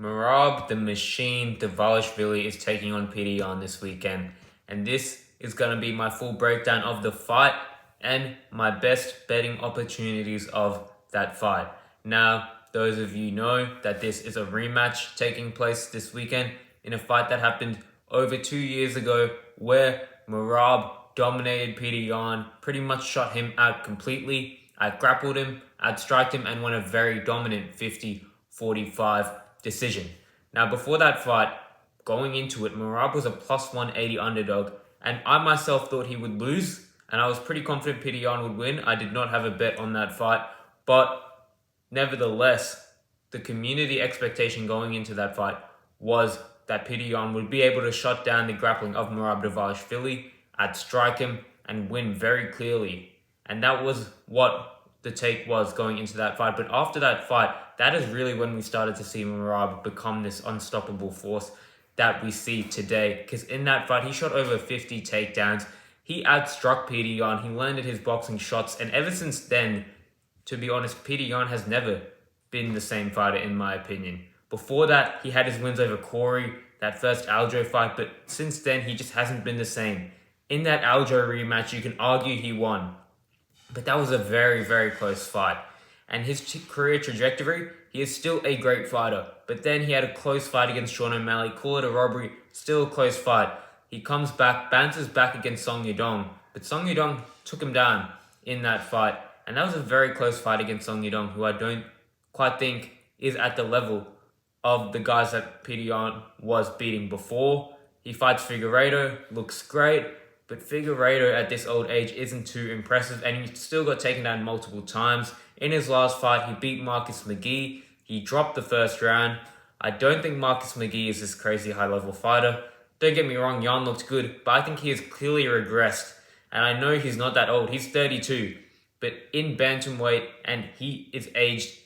Merab the Machine Dvalishvili is taking on Petr this weekend, and this is going to be my full breakdown of the fight and my best betting opportunities of that fight. Now, those of you know that this is a rematch taking place this weekend in a fight that happened over 2 years ago where Merab dominated Petr, pretty much shut him out completely. I grappled him, outstriked him, and won a very dominant 50-45 decision. Now, before that fight, going into it, Merab was a plus 180 underdog, and I myself thought he would lose, and I was pretty confident Petr would win. I did not have a bet on that fight, but nevertheless, the community expectation going into that fight was that Petr would be able to shut down the grappling of Merab Dvalishvili, outstrike him, and win very clearly. And that was what the take was going into that fight. But after that fight, that is really when we started to see Merab become this unstoppable force that we see today. Because in that fight, he shot over 50 takedowns. He outstruck Petr. He landed his boxing shots. And ever since then, to be honest, Petr has never been the same fighter in my opinion. Before that, he had his wins over Corey, that first Aljo fight. But since then, he just hasn't been the same. In that Aljo rematch, you can argue he won. But that was a very, very close fight. And his career trajectory, he is still a great fighter. But then he had a close fight against Sean O'Malley, call it a robbery, still a close fight. He comes back, bounces back against Song Yudong. But Song Yudong took him down in that fight. And that was a very close fight against Song Yudong, who I don't quite think is at the level of the guys that Petr was beating before. He fights Figueiredo, looks great. But Figueiredo at this old age isn't too impressive, and he still got taken down multiple times. In his last fight, he beat Marcus McGee. He dropped the first round. I don't think Marcus McGee is this crazy high-level fighter. Don't get me wrong, Jan looked good, but I think he has clearly regressed. And I know he's not that old. He's 32. But in bantamweight, and he is aged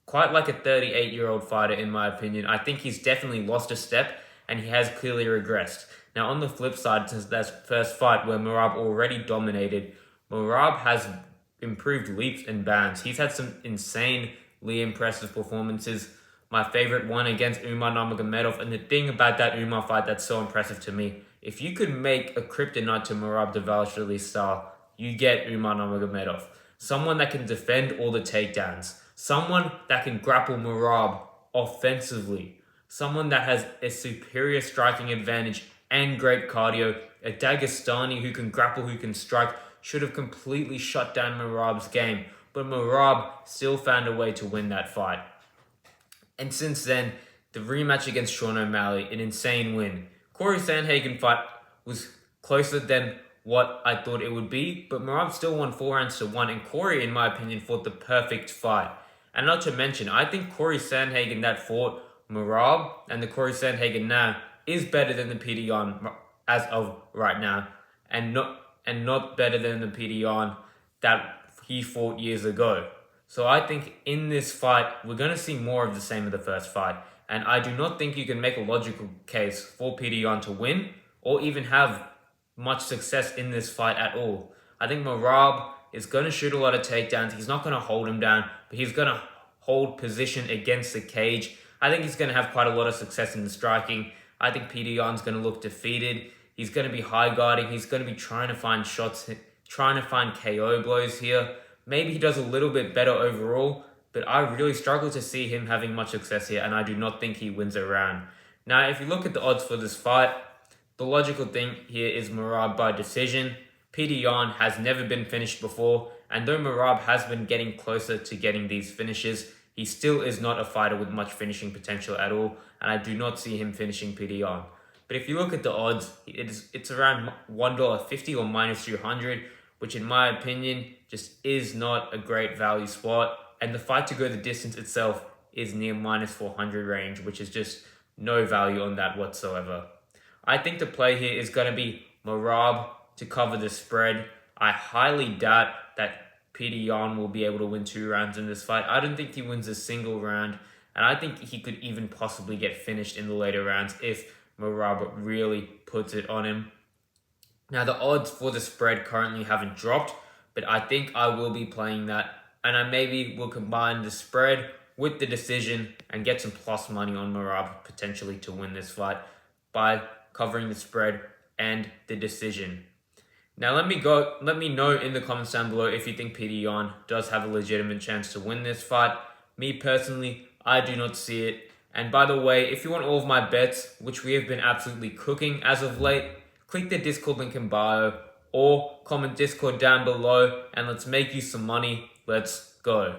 quite like a 38-year-old fighter in my opinion. I think he's definitely lost a step, and he has clearly regressed. Now, on the flip side, since that first fight where Merab already dominated, Merab has improved leaps and bounds. He's had some insanely impressive performances. My favorite one against Umar Nurmagomedov. And the thing about that Umar fight that's so impressive to me, if you could make a kryptonite to Merab Dvalishvili's style, you get Umar Nurmagomedov. Someone that can defend all the takedowns. Someone that can grapple Merab offensively. Someone that has a superior striking advantage and great cardio. A Dagestani who can grapple, who can strike, should have completely shut down Merab's game. But Merab still found a way to win that fight. And since then, the rematch against Sean O'Malley, an insane win. Corey Sandhagen fight was closer than what I thought it would be, but Merab still won 4-1, and Corey, in my opinion, fought the perfect fight. And not to mention, I think Corey Sandhagen that fought Merab and the Corey Sandhagen now is better than the Petr as of right now, and not better than the Petr that he fought years ago. So I think in this fight, we're going to see more of the same of the first fight, and I do not think you can make a logical case for Petr to win or even have much success in this fight at all. I think Merab is going to shoot a lot of takedowns. He's not going to hold him down, but he's going to hold position against the cage. I think he's going to have quite a lot of success in the striking. I think Petr's going to look defeated. He's going to be high guarding. He's going to be trying to find shots, trying to find KO blows here. Maybe he does a little bit better overall, but I really struggle to see him having much success here, and I do not think he wins a round. Now, if you look at the odds for this fight, the logical thing here is Merab by decision. Petr has never been finished before, and though Merab has been getting closer to getting these finishes, he still is not a fighter with much finishing potential at all, and I do not see him finishing Petr. But if you look at the odds, it's around $1.50 or minus 200, which in my opinion just is not a great value spot. And the fight to go the distance itself is near minus 400 range, which is just no value on that whatsoever. I think the play here is going to be Merab to cover the spread. I highly doubt that Petr will be able to win 2 rounds in this fight. I don't think he wins a single round, and I think he could even possibly get finished in the later rounds if Merab really puts it on him. Now, the odds for the spread currently haven't dropped, but I think I will be playing that, and I maybe will combine the spread with the decision and get some plus money on Merab potentially to win this fight by covering the spread and the decision. Now let me know in the comments down below if you think Petr Yan does have a legitimate chance to win this fight. Me personally, I do not see it. And by the way, if you want all of my bets, which we have been absolutely cooking as of late, click the Discord link in bio or comment Discord down below and let's make you some money. Let's go.